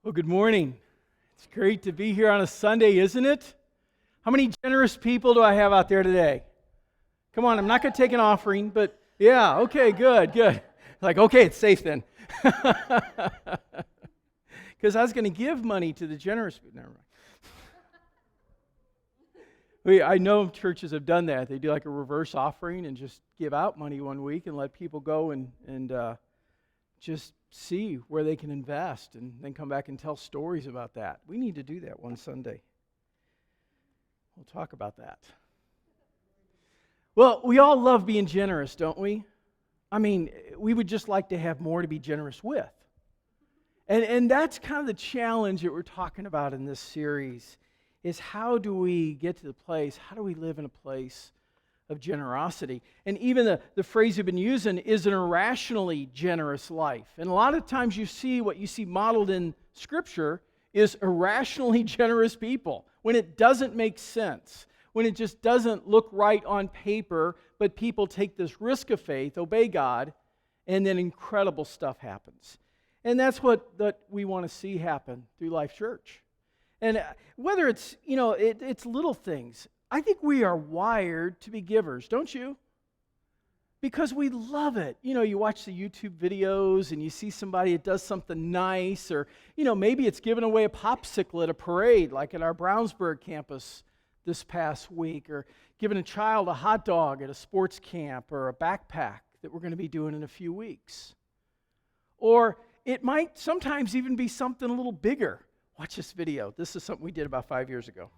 Well, good morning. It's great to be here on a Sunday, isn't it? How many generous people do I have out there today? Come on, I'm not going to take an offering, but yeah, okay, good. Like, okay, it's safe then. Because I was going to give money to the generous people. Never mind. I know churches have done that. They do like a reverse offering and just give out money one week and let people go and just see where they can invest and then come back and tell stories about that. We need to do that one Sunday. We'll talk about that. Well, we all love being generous, don't we? I mean, we would just like to have more to be generous with. And that's kind of the challenge that we're talking about in this series, is how do we get to the place, how do we live in a place of generosity? And even the phrase we've been using is an irrationally generous life. And a lot of times what you see modeled in Scripture is irrationally generous people, when it doesn't make sense, when it just doesn't look right on paper, but people take this risk of faith, obey God, and then incredible stuff happens. And that's what we want to see happen through Life Church. And whether it's, it's little things, I think we are wired to be givers, don't you? Because we love it. You watch the YouTube videos and you see somebody that does something nice, or, maybe it's giving away a popsicle at a parade, like at our Brownsburg campus this past week, or giving a child a hot dog at a sports camp, or a backpack that we're going to be doing in a few weeks. Or it might sometimes even be something a little bigger. Watch this video. This is something we did about 5 years ago.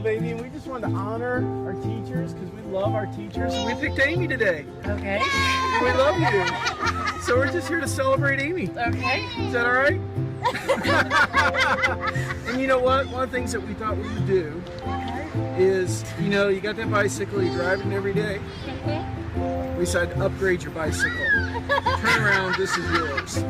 Amy, and we just wanted to honor our teachers because we love our teachers, and we picked Amy today. Okay. We love you. So we're just here to celebrate Amy. Okay. Is that all right? And you know what? One of the things that we thought we would do is, you got that bicycle, you drive it every day. We decided to upgrade your bicycle. Turn around, this is yours.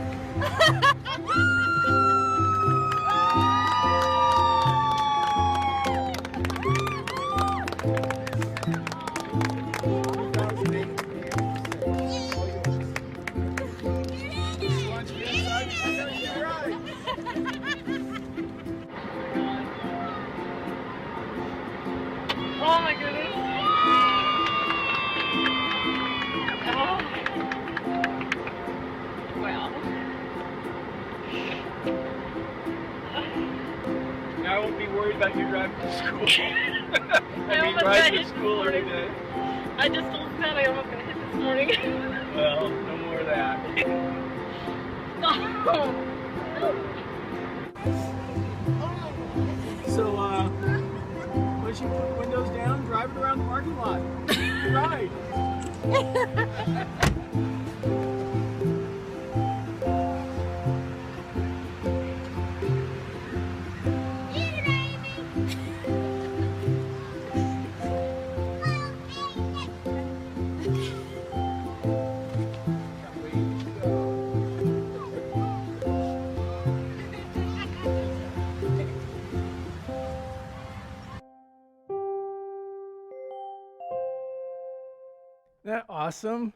Oh my goodness. Oh. Wow. I won't be worried about you driving to school. Driving to school every day. I just told Pat I almost got hit this morning. Well, no more of that. So, once you put the windows down, drive it around the parking lot. Right. Isn't that awesome?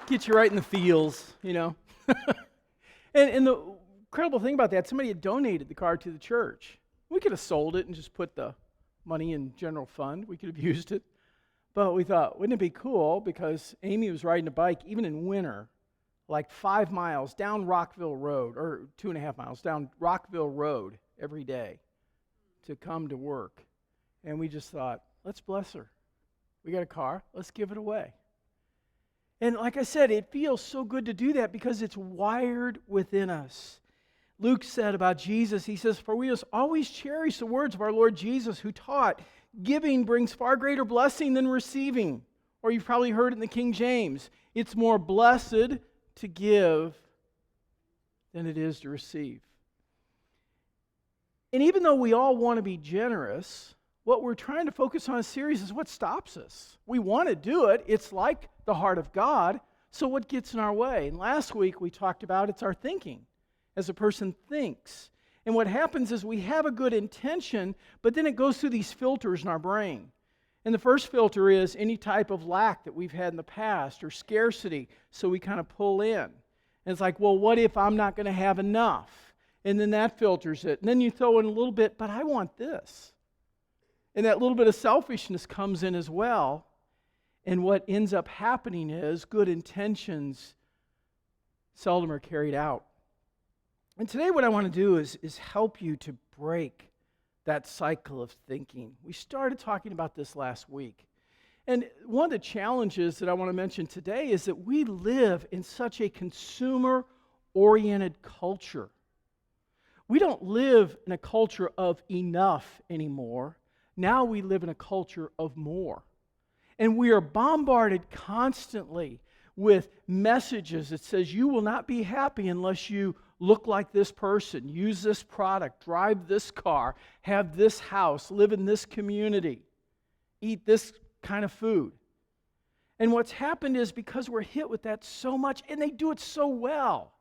Get you right in the feels, and the incredible thing about that, somebody had donated the car to the church. We could have sold it and just put the money in general fund. We could have used it. But we thought, wouldn't it be cool, because Amy was riding a bike, even in winter, like 5 miles down Rockville Road, or 2.5 miles down Rockville Road every day to come to work. And we just thought, let's bless her. We got a car, let's give it away. And like I said, it feels so good to do that because it's wired within us. Luke said about Jesus, he says, "For we must always cherish the words of our Lord Jesus, who taught, giving brings far greater blessing than receiving." Or you've probably heard it in the King James, "It's more blessed to give than it is to receive." And even though we all want to be generous, what we're trying to focus on in this series is what stops us. We want to do it. It's like the heart of God. So what gets in our way? And last week we talked about it's our thinking. As a person thinks. And what happens is we have a good intention, but then it goes through these filters in our brain. And the first filter is any type of lack that we've had in the past or scarcity, so we kind of pull in. And it's like, well, what if I'm not going to have enough? And then that filters it. And then you throw in a little bit, but I want this. And that little bit of selfishness comes in as well. And what ends up happening is good intentions seldom are carried out. And today what I want to do is help you to break that cycle of thinking. We started talking about this last week. And one of the challenges that I want to mention today is that we live in such a consumer-oriented culture. We don't live in a culture of enough anymore. Now we live in a culture of more. And we are bombarded constantly with messages that says you will not be happy unless you look like this person, use this product, drive this car, have this house, live in this community, eat this kind of food. And what's happened is because we're hit with that so much, and they do it so well.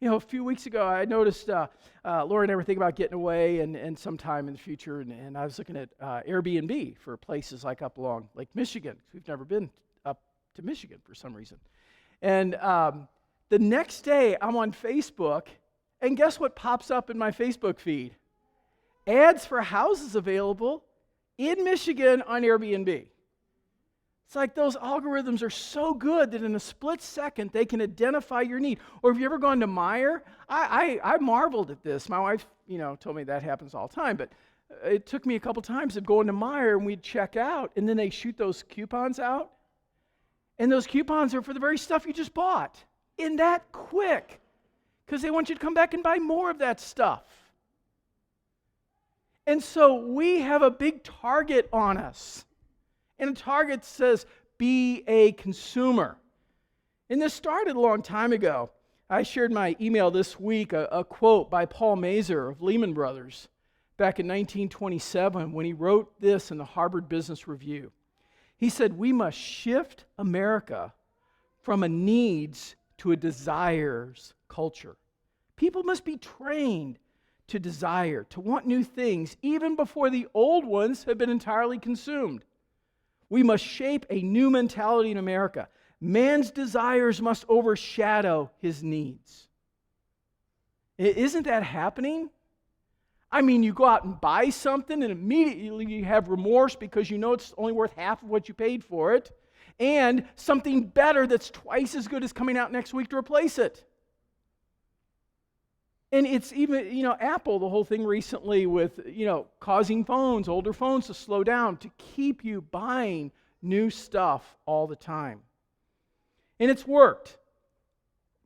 You know, a few weeks ago, I noticed Lori and I were thinking about getting away and sometime in the future, and I was looking at Airbnb for places like up along Lake Michigan. We've never been up to Michigan for some reason. And the next day, I'm on Facebook, and guess what pops up in my Facebook feed? Ads for houses available in Michigan on Airbnb. It's like those algorithms are so good that in a split second, they can identify your need. Or have you ever gone to Meijer? I marveled at this. My wife, told me that happens all the time, but it took me a couple times of going to Meijer, and we'd check out, and then they shoot those coupons out. And those coupons are for the very stuff you just bought. In that quick, because they want you to come back and buy more of that stuff. And so we have a big target on us. And a target says, be a consumer. And this started a long time ago. I shared in my email this week a quote by Paul Mazur of Lehman Brothers back in 1927 when he wrote this in the Harvard Business Review. He said, "We must shift America from a needs to a desires culture. People must be trained to desire, to want new things, even before the old ones have been entirely consumed. We must shape a new mentality in America. Man's desires must overshadow his needs." Isn't that happening? I mean, you go out and buy something and immediately you have remorse because you know it's only worth half of what you paid for it. And something better that's twice as good is coming out next week to replace it. And it's even, Apple, the whole thing recently with, causing older phones to slow down to keep you buying new stuff all the time. And it's worked.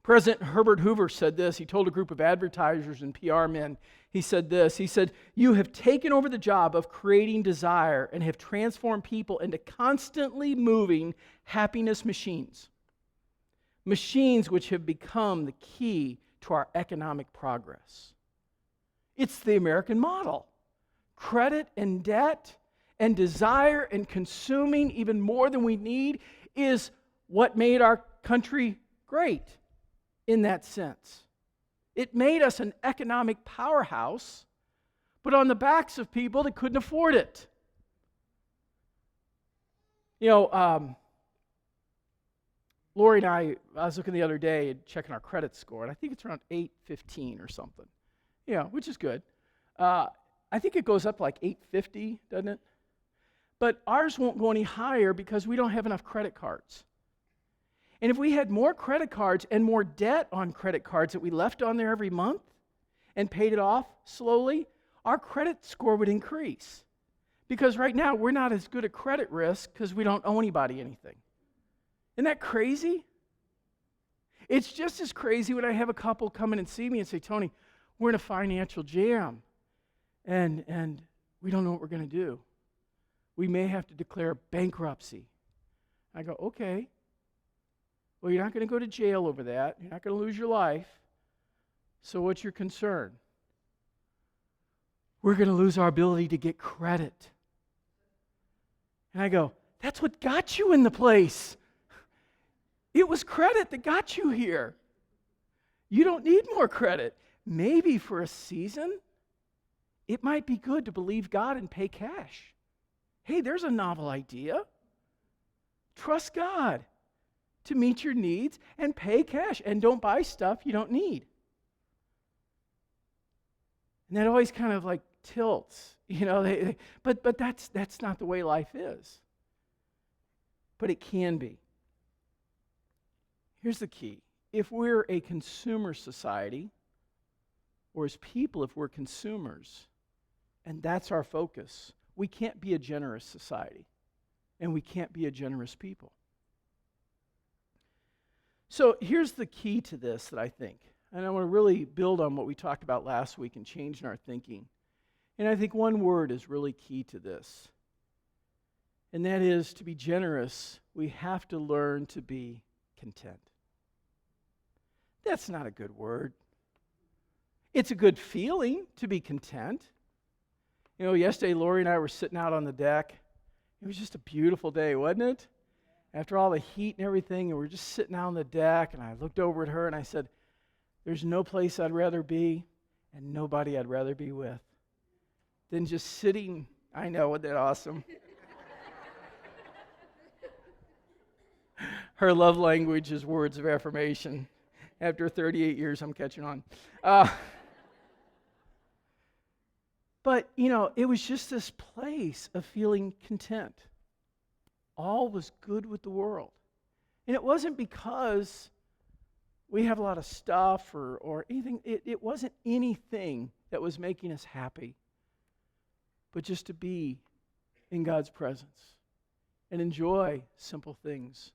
President Herbert Hoover said this. He told a group of advertisers and PR men, he said this. He said, "You have taken over the job of creating desire and have transformed people into constantly moving happiness machines. Machines which have become the key to our economic progress." It's the American model. Credit and debt and desire and consuming even more than we need is what made our country great in that sense. It made us an economic powerhouse, but on the backs of people that couldn't afford it. Lori and I was looking the other day and checking our credit score, and I think it's around 815 or something. Which is good. I think it goes up like 850, doesn't it? But ours won't go any higher because we don't have enough credit cards. And if we had more credit cards and more debt on credit cards that we left on there every month and paid it off slowly, our credit score would increase. Because right now, we're not as good at credit risk because we don't owe anybody anything. Isn't that crazy? It's just as crazy when I have a couple come in and see me and say, Tony, we're in a financial jam, and we don't know what we're going to do. We may have to declare bankruptcy. I go, okay. Well, you're not going to go to jail over that. You're not going to lose your life. So what's your concern? We're going to lose our ability to get credit. And I go, that's what got you in the place. It was credit that got you here. You don't need more credit. Maybe for a season, it might be good to believe God and pay cash. Hey, there's a novel idea. Trust God to meet your needs and pay cash, and don't buy stuff you don't need. And that always kind of like tilts, but that's not the way life is. But it can be. Here's the key. If we're a consumer society, or as people, if we're consumers, and that's our focus, we can't be a generous society, and we can't be a generous people. So here's the key to this that I think, and I want to really build on what we talked about last week and change in our thinking. And I think one word is really key to this, and that is, to be generous, we have to learn to be content. That's not a good word. It's a good feeling to be content. Yesterday Lori and I were sitting out on the deck. It was just a beautiful day, wasn't it? After all the heat and everything, and we were just sitting out on the deck, and I looked over at her and I said, there's no place I'd rather be and nobody I'd rather be with than just sitting. I know, wasn't that awesome? Her love language is words of affirmation. After 38 years, I'm catching on. But, it was just this place of feeling content. All was good with the world. And it wasn't because we have a lot of stuff or anything. It wasn't anything that was making us happy, but just to be in God's presence and enjoy simple things.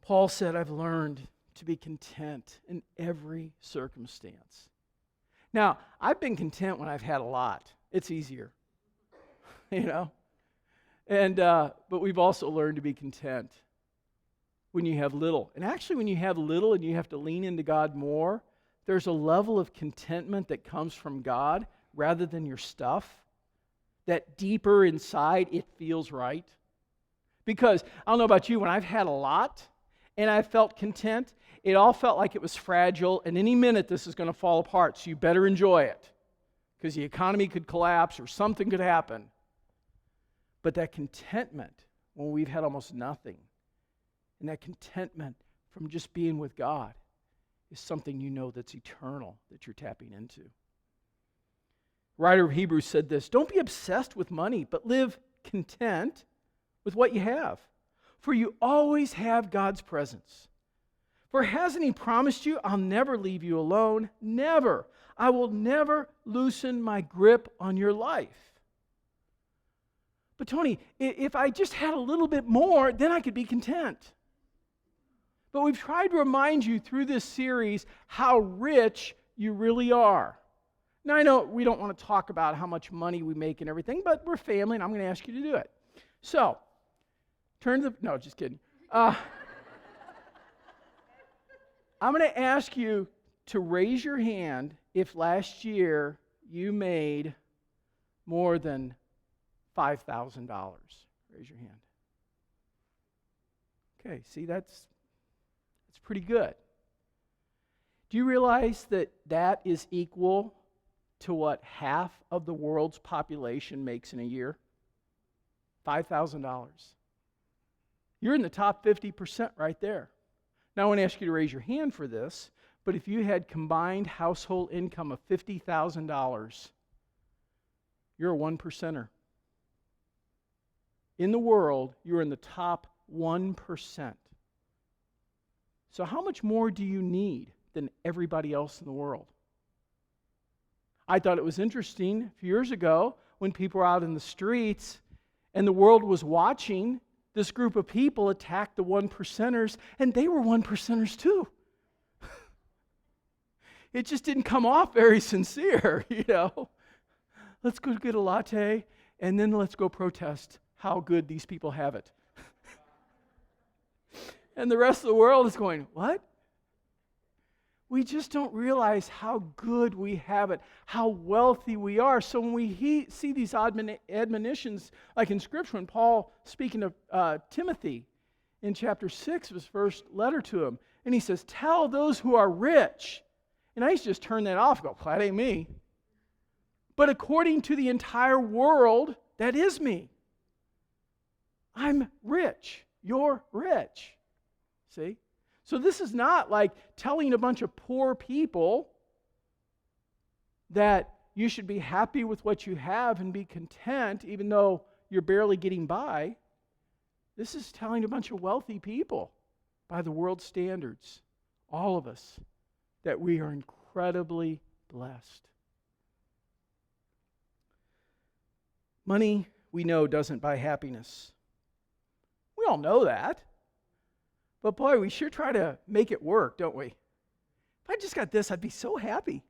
Paul said, I've learned to be content in every circumstance. Now, I've been content when I've had a lot. It's easier, And but we've also learned to be content when you have little. And actually, when you have little and you have to lean into God more, there's a level of contentment that comes from God rather than your stuff. That deeper inside, it feels right. Because, I don't know about you, when I've had a lot and I felt content, it all felt like it was fragile, and any minute this is going to fall apart, so you better enjoy it, because the economy could collapse or something could happen. But that contentment, when we've had almost nothing, and that contentment from just being with God, is something that's eternal, that you're tapping into. Writer of Hebrews said this, don't be obsessed with money, but live content with what you have, for you always have God's presence. For hasn't He promised you, I'll never leave you alone? Never. I will never loosen my grip on your life. But Tony, if I just had a little bit more, then I could be content. But we've tried to remind you through this series how rich you really are. Now, I know we don't want to talk about how much money we make and everything, but we're family, and I'm going to ask you to do it. So, no, just kidding. I'm going to ask you to raise your hand if last year you made more than $5,000. Raise your hand. Okay, see, that's pretty good. Do you realize that is equal to what half of the world's population makes in a year? $5,000. You're in the top 50% right there. Now, I want to ask you to raise your hand for this, but if you had combined household income of $50,000, you're a 1%er. In the world, you're in the top 1%. So how much more do you need than everybody else in the world? I thought it was interesting a few years ago when people were out in the streets and the world was watching this group of people attacked the one percenters, and they were one percenters too. It just didn't come off very sincere, Let's go get a latte, and then let's go protest how good these people have it. And the rest of the world is going, what? We just don't realize how good we have it, how wealthy we are. So when we see these admonitions, like in Scripture, when Paul, speaking of Timothy in chapter 6 of his first letter to him, and he says, tell those who are rich. And I used to just turn that off and go, that ain't me. But according to the entire world, that is me. I'm rich. You're rich. See? So this is not like telling a bunch of poor people that you should be happy with what you have and be content even though you're barely getting by. This is telling a bunch of wealthy people by the world's standards, all of us, that we are incredibly blessed. Money, we know, doesn't buy happiness. We all know that. But boy, we sure try to make it work, don't we? If I just got this, I'd be so happy.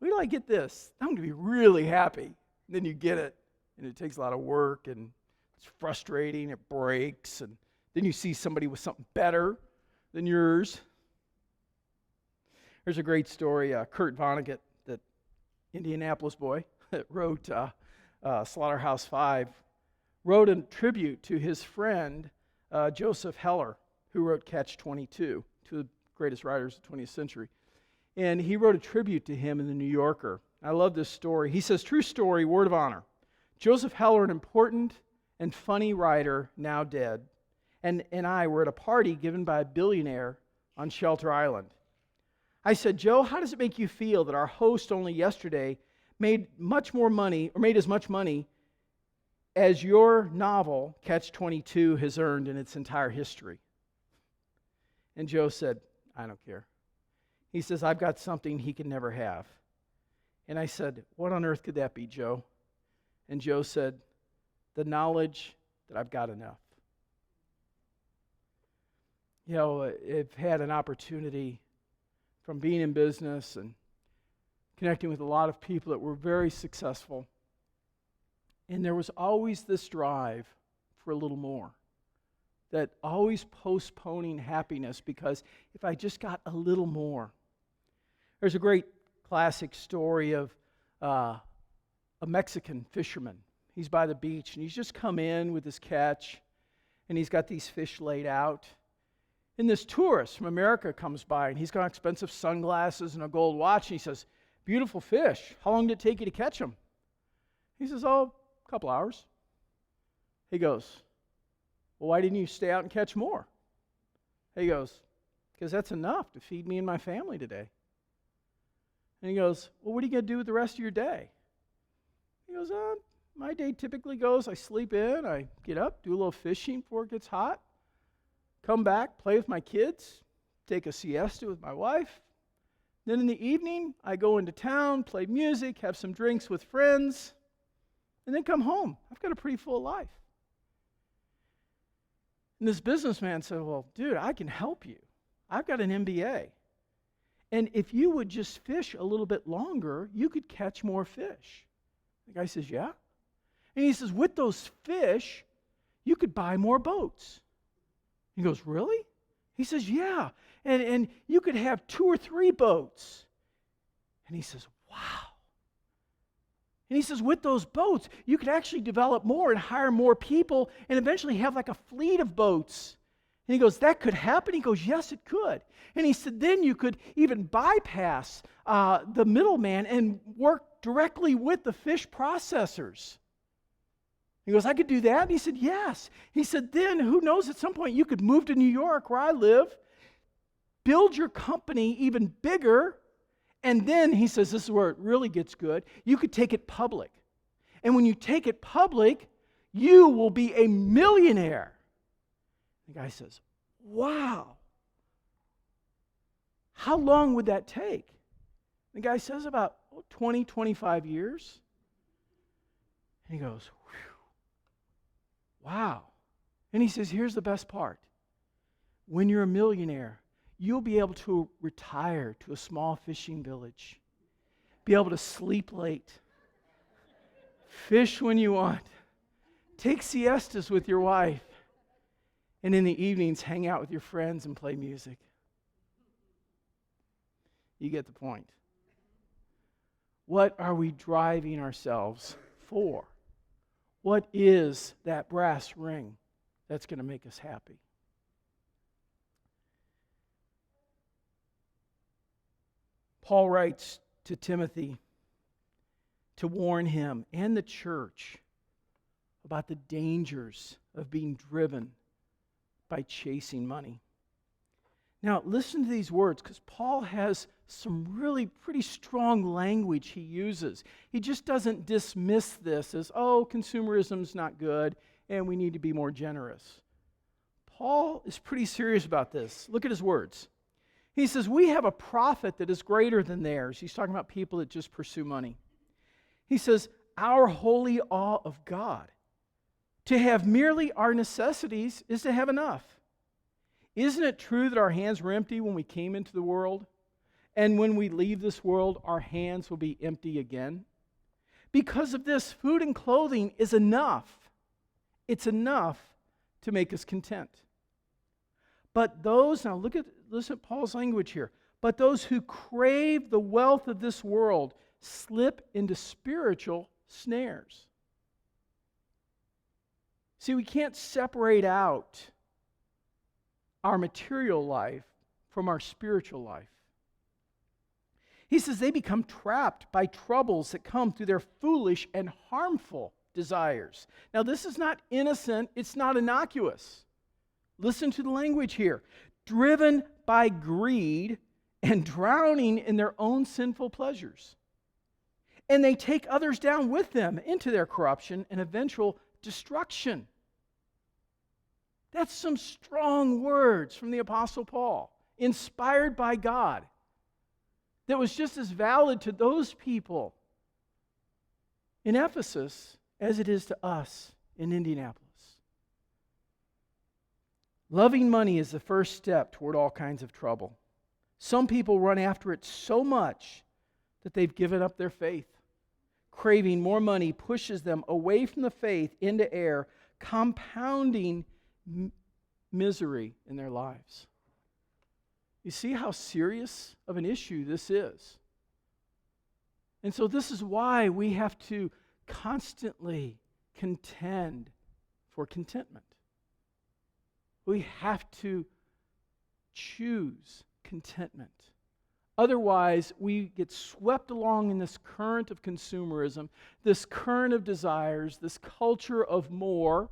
Wait till I get this. I'm going to be really happy. And then you get it, and it takes a lot of work, and it's frustrating, it breaks, and then you see somebody with something better than yours. There's a great story, Kurt Vonnegut, that Indianapolis boy that wrote Slaughterhouse-Five, wrote a tribute to his friend Joseph Heller, who wrote Catch-22, two of the greatest writers of the 20th century. And he wrote a tribute to him in the New Yorker. I love this story. He says, true story, word of honor. Joseph Heller, an important and funny writer, now dead, and I were at a party given by a billionaire on Shelter Island. I said, Joe, how does it make you feel that our host only yesterday made as much money as your novel, Catch-22, has earned in its entire history? And Joe said, I don't care. He says, I've got something he can never have. And I said, what on earth could that be, Joe? And Joe said, the knowledge that I've got enough. I've had an opportunity from being in business and connecting with a lot of people that were very successful. And there was always this drive for a little more, that always postponing happiness because if I just got a little more. There's a great classic story of a Mexican fisherman. He's by the beach and he's just come in with his catch and he's got these fish laid out. And this tourist from America comes by and he's got expensive sunglasses and a gold watch and he says, beautiful fish. How long did it take you to catch them? He says, a couple hours. He goes, well, why didn't you stay out and catch more? He goes, because that's enough to feed me and my family today. And he goes, well, what are you going to do with the rest of your day? He goes, my day typically goes, I sleep in, I get up, do a little fishing before it gets hot, come back, play with my kids, take a siesta with my wife. Then in the evening, I go into town, play music, have some drinks with friends, and then come home. I've got a pretty full life. And this businessman said, well, dude, I can help you. I've got an MBA. And if you would just fish a little bit longer, you could catch more fish. The guy says, yeah. And he says, with those fish, you could buy more boats. He goes, really? He says, yeah. And you could have 2 or 3 boats. And he says, wow. And he says, with those boats, you could actually develop more and hire more people and eventually have like a fleet of boats. And he goes, that could happen? He goes, yes, it could. And he said, then you could even bypass the middleman and work directly with the fish processors. He goes, I could do that? And he said, yes. He said, then who knows, at some point you could move to New York where I live, build your company even bigger, and then, he says, this is where it really gets good, you could take it public. And when you take it public, you will be a millionaire. The guy says, wow. How long would that take? The guy says about 20, 25 years. And he goes, wow. And he says, here's the best part. When you're a millionaire, you'll be able to retire to a small fishing village, be able to sleep late, fish when you want, take siestas with your wife, and in the evenings hang out with your friends and play music. You get the point. What are we driving ourselves for? What is that brass ring that's going to make us happy? Paul writes to Timothy to warn him and the church about the dangers of being driven by chasing money. Now, listen to these words, because Paul has some really pretty strong language he uses. He just doesn't dismiss this as, oh, consumerism's not good, and we need to be more generous. Paul is pretty serious about this. Look at his words. He says, we have a profit that is greater than theirs. He's talking about people that just pursue money. He says, our holy awe of God. To have merely our necessities is to have enough. Isn't it true that our hands were empty when we came into the world? And when we leave this world, our hands will be empty again? Because of this, food and clothing is enough. It's enough to make us content. But those, now listen to Paul's language here. But those who crave the wealth of this world slip into spiritual snares. See, we can't separate out our material life from our spiritual life. He says they become trapped by troubles that come through their foolish and harmful desires. Now, this is not innocent, it's not innocuous. Listen to the language here. Driven by greed and drowning in their own sinful pleasures. And they take others down with them into their corruption and eventual destruction. That's some strong words from the Apostle Paul, inspired by God, that was just as valid to those people in Ephesus as it is to us in Indianapolis. Loving money is the first step toward all kinds of trouble. Some people run after it so much that they've given up their faith. Craving more money pushes them away from the faith into error, compounding misery in their lives. You see how serious of an issue this is. And so this is why we have to constantly contend for contentment. We have to choose contentment. Otherwise, we get swept along in this current of consumerism, this current of desires, this culture of more,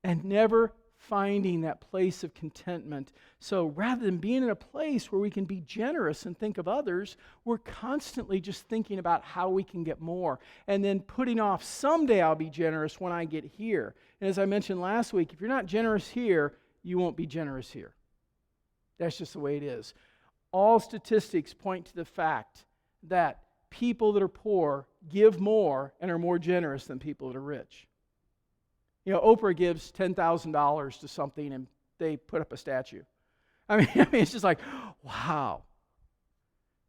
and never finding that place of contentment. So rather than being in a place where we can be generous and think of others, we're constantly just thinking about how we can get more, and then putting off, someday I'll be generous when I get here. And as I mentioned last week, if you're not generous here, you won't be generous here. That's just the way it is. All statistics point to the fact that people that are poor give more and are more generous than people that are rich. You know, Oprah gives $10,000 to something and they put up a statue. I mean, it's just like, wow.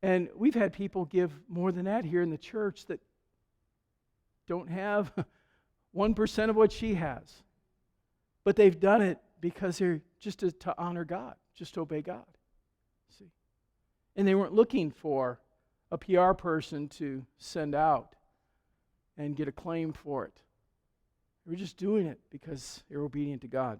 And we've had people give more than that here in the church that don't have 1% of what she has. But they've done it because they're just to honor God, just to obey God. See? And they weren't looking for a PR person to send out and get acclaim for it. They were just doing it because they were obedient to God.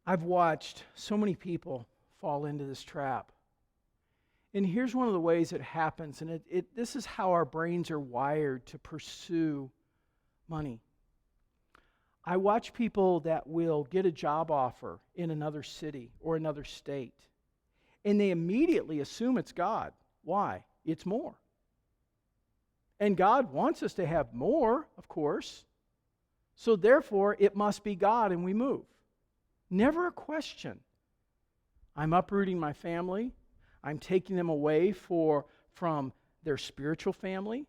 I've watched so many people fall into this trap. And here's one of the ways it happens, and this is how our brains are wired to pursue money. I watch people that will get a job offer in another city or another state, and they immediately assume it's God. Why? It's more. And God wants us to have more, of course. So therefore, it must be God, and we move. Never a question. I'm uprooting my family. I'm taking them away from their spiritual family.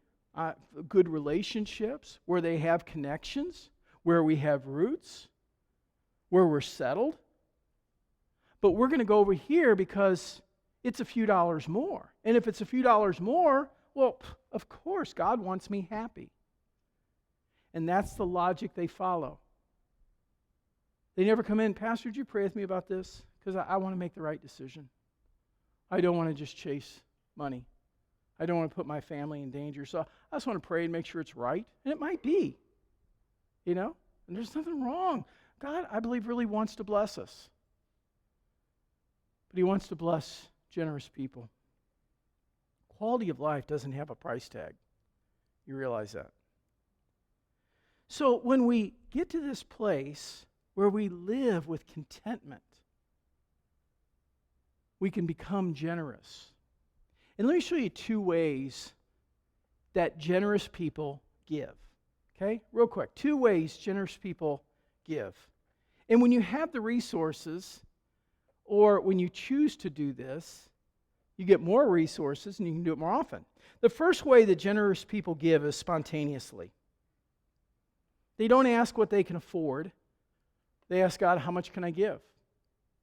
good relationships, where they have connections, where we have roots, where we're settled. But we're going to go over here because it's a few dollars more. And if it's a few dollars more, well, of course, God wants me happy. And that's the logic they follow. They never come in, Pastor, would you pray with me about this? Because I want to make the right decision. I don't want to just chase money. I don't want to put my family in danger. So I just want to pray and make sure it's right. And it might be, and there's nothing wrong. God, I believe, really wants to bless us. But He wants to bless generous people. Quality of life doesn't have a price tag. You realize that? So when we get to this place where we live with contentment, we can become generous. And let me show you 2 ways that generous people give. Okay? Real quick. 2 ways generous people give. And when you have the resources, or when you choose to do this, you get more resources and you can do it more often. The first way that generous people give is spontaneously. They don't ask what they can afford. They ask God, how much can I give?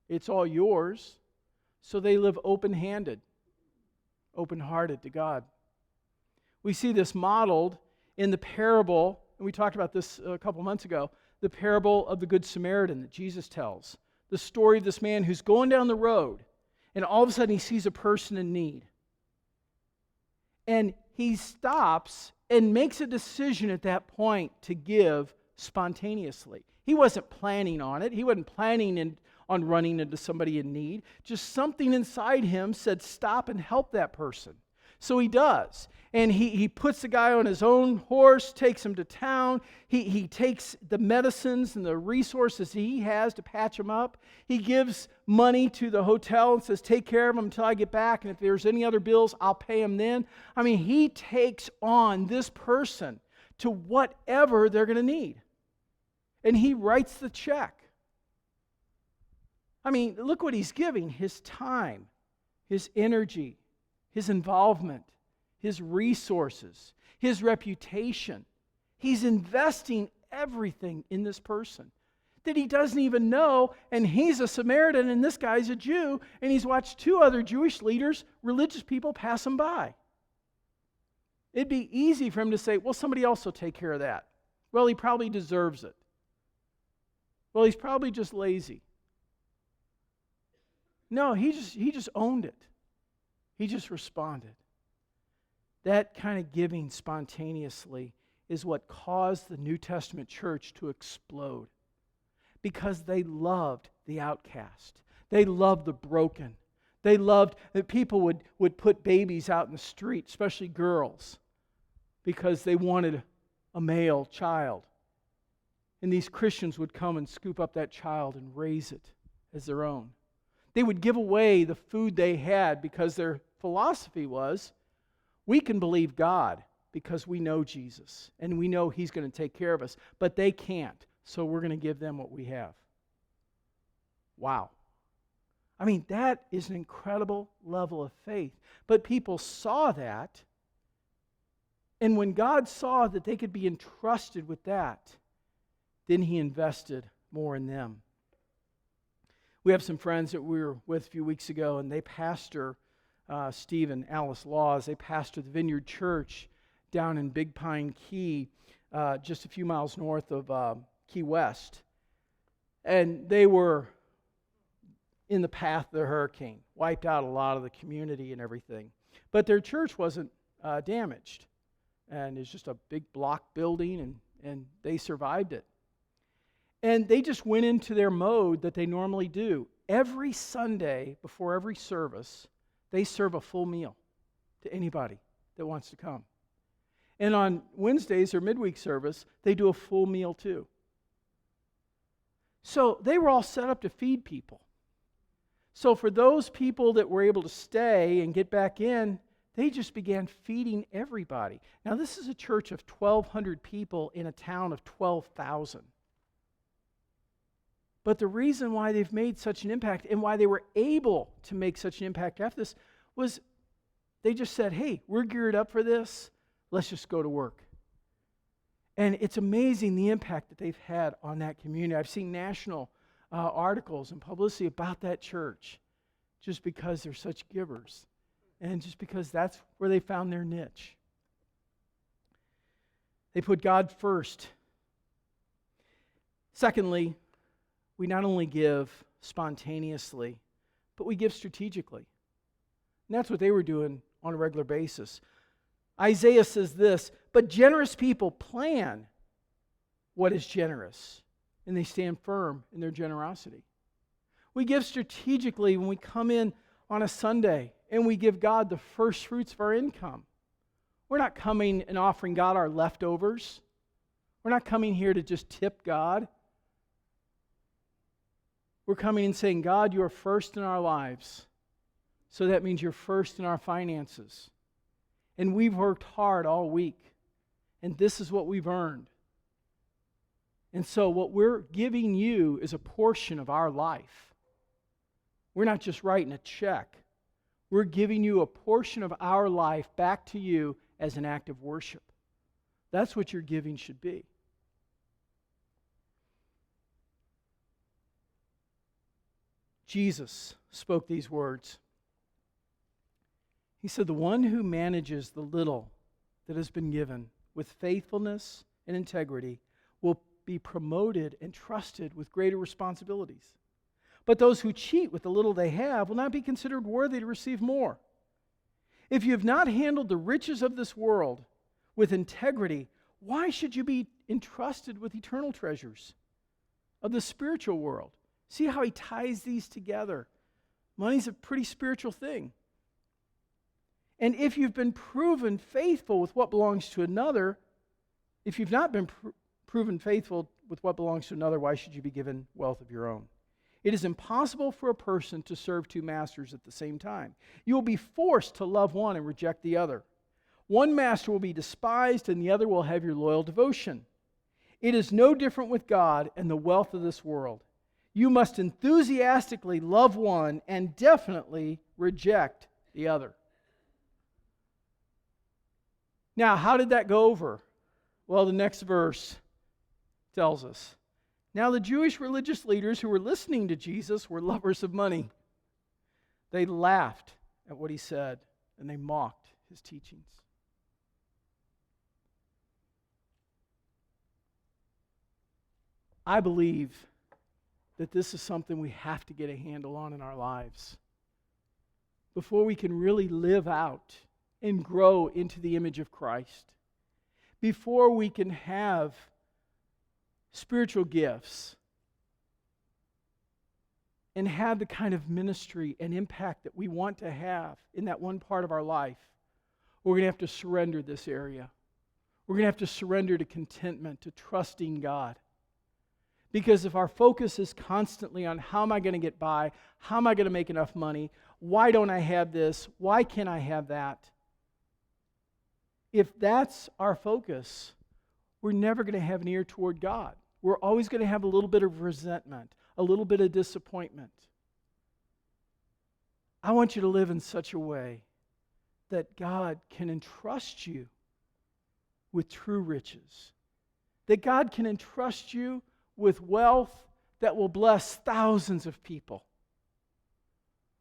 It's all yours. So they live open-handed, open-hearted to God. We see this modeled in the parable, and we talked about this a couple months ago, the parable of the Good Samaritan that Jesus tells. The story of this man who's going down the road, and all of a sudden he sees a person in need. And he stops and makes a decision at that point to give spontaneously. He wasn't planning on it. He wasn't planning on running into somebody in need. Just something inside him said, stop and help that person. So he does. And he puts the guy on his own horse, takes him to town. He takes the medicines and the resources he has to patch him up. He gives money to the hotel and says, take care of him until I get back. And if there's any other bills, I'll pay him then. I mean, he takes on this person to whatever they're going to need. And he writes the check. I mean, look what he's giving. His time, his energy, his involvement, his resources, his reputation. He's investing everything in this person that he doesn't even know, and he's a Samaritan, and this guy's a Jew, and he's watched 2 other Jewish leaders, religious people, pass him by. It'd be easy for him to say, well, somebody else will take care of that. Well, he probably deserves it. Well, he's probably just lazy. No, he just owned it. He just responded. That kind of giving spontaneously is what caused the New Testament church to explode, because they loved the outcast. They loved the broken. They loved that people would put babies out in the street, especially girls, because they wanted a male child. And these Christians would come and scoop up that child and raise it as their own. They would give away the food they had because their philosophy was, we can believe God because we know Jesus and we know He's going to take care of us, but they can't, so we're going to give them what we have. Wow. I mean, that is an incredible level of faith. But people saw that, and when God saw that they could be entrusted with that, then He invested more in them. We have some friends that we were with a few weeks ago, and they pastor, Steve and Alice Laws, they pastor the Vineyard Church down in Big Pine Key, just a few miles north of Key West. And they were in the path of the hurricane, wiped out a lot of the community and everything. But their church wasn't damaged. And it's just a big block building, and they survived it. And they just went into their mode that they normally do. Every Sunday, before every service, they serve a full meal to anybody that wants to come. And on Wednesdays or midweek service, they do a full meal too. So they were all set up to feed people. So for those people that were able to stay and get back in, they just began feeding everybody. Now this is a church of 1,200 people in a town of 12,000. But the reason why they've made such an impact and why they were able to make such an impact after this was they just said, hey, we're geared up for this. Let's just go to work. And it's amazing the impact that they've had on that community. I've seen national articles and publicity about that church just because they're such givers and just because that's where they found their niche. They put God first. Secondly, we not only give spontaneously, but we give strategically. And that's what they were doing on a regular basis. Isaiah says this, but generous people plan what is generous, and they stand firm in their generosity. We give strategically when we come in on a Sunday and we give God the first fruits of our income. We're not coming and offering God our leftovers. We're not coming here to just tip God. We're coming and saying, God, you are first in our lives. So that means you're first in our finances. And we've worked hard all week. And this is what we've earned. And so what we're giving you is a portion of our life. We're not just writing a check. We're giving you a portion of our life back to you as an act of worship. That's what your giving should be. Jesus spoke these words. He said, the one who manages the little that has been given with faithfulness and integrity will be promoted and trusted with greater responsibilities. But those who cheat with the little they have will not be considered worthy to receive more. If you have not handled the riches of this world with integrity, why should you be entrusted with eternal treasures of the spiritual world? See how he ties these together. Money's a pretty spiritual thing. And if you've been proven faithful with what belongs to another, if you've not been proven faithful with what belongs to another, why should you be given wealth of your own? It is impossible for a person to serve two masters at the same time. You will be forced to love one and reject the other. One master will be despised and the other will have your loyal devotion. It is no different with God and the wealth of this world. You must enthusiastically love one and definitely reject the other. Now, how did that go over? Well, the next verse tells us. Now, the Jewish religious leaders who were listening to Jesus were lovers of money. They laughed at what he said, and they mocked his teachings. I believe that this is something we have to get a handle on in our lives before we can really live out and grow into the image of Christ. Before we can have spiritual gifts and have the kind of ministry and impact that we want to have in that one part of our life, we're going to have to surrender this area. We're going to have to surrender to contentment, to trusting God. Because if our focus is constantly on how am I going to get by, how am I going to make enough money, why don't I have this, why can't I have that? If that's our focus, we're never going to have an ear toward God. We're always going to have a little bit of resentment, a little bit of disappointment. I want you to live in such a way that God can entrust you with true riches, that God can entrust you with wealth that will bless thousands of people.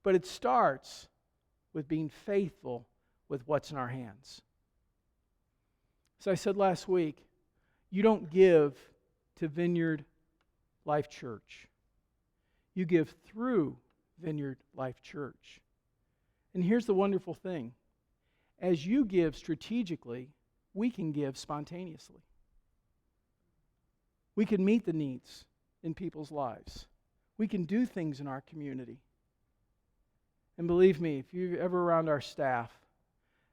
But it starts with being faithful with what's in our hands. As I said last week, you don't give to Vineyard Life Church. You give through Vineyard Life Church. And here's the wonderful thing. As you give strategically, we can give spontaneously. We can meet the needs in people's lives. We can do things in our community. And believe me, if you're ever around our staff,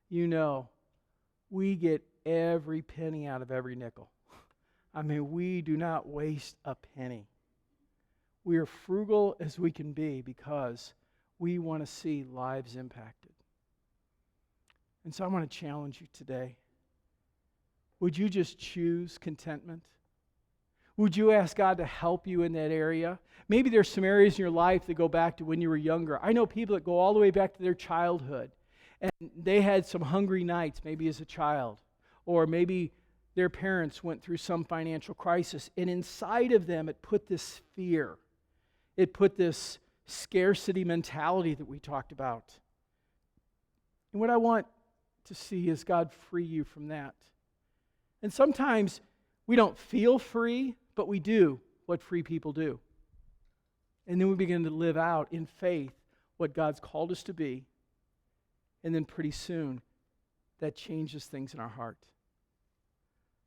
you know we get every penny out of every nickel. I mean, we do not waste a penny. We are frugal as we can be because we want to see lives impacted. And so I want to challenge you today. Would you just choose contentment? Would you ask God to help you in that area? Maybe there's some areas in your life that go back to when you were younger. I know people that go all the way back to their childhood, and they had some hungry nights maybe as a child. or maybe their parents went through some financial crisis, and inside of them it put this fear. It put this scarcity mentality that we talked about. And what I want to see is God free you from that. And sometimes we don't feel free, but we do what free people do. And then we begin to live out in faith what God's called us to be. And then pretty soon, that changes things in our heart.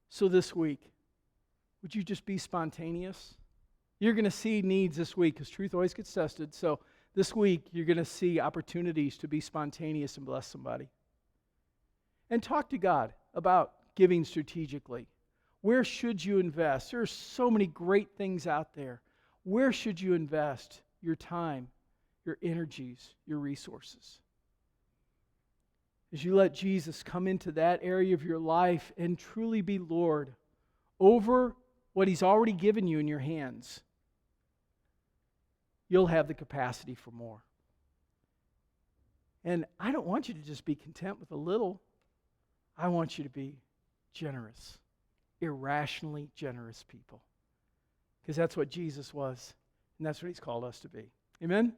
So this week, would you just be spontaneous? You're going to see needs this week because truth always gets tested. So this week, you're going to see opportunities to be spontaneous and bless somebody. And talk to God about giving strategically. Where should you invest? There are so many great things out there. Where should you invest your time, your energies, your resources? As you let Jesus come into that area of your life and truly be Lord over what He's already given you in your hands, you'll have the capacity for more. And I don't want you to just be content with a little. I want you to be generous, irrationally generous people. Because that's what Jesus was, and that's what He's called us to be. Amen?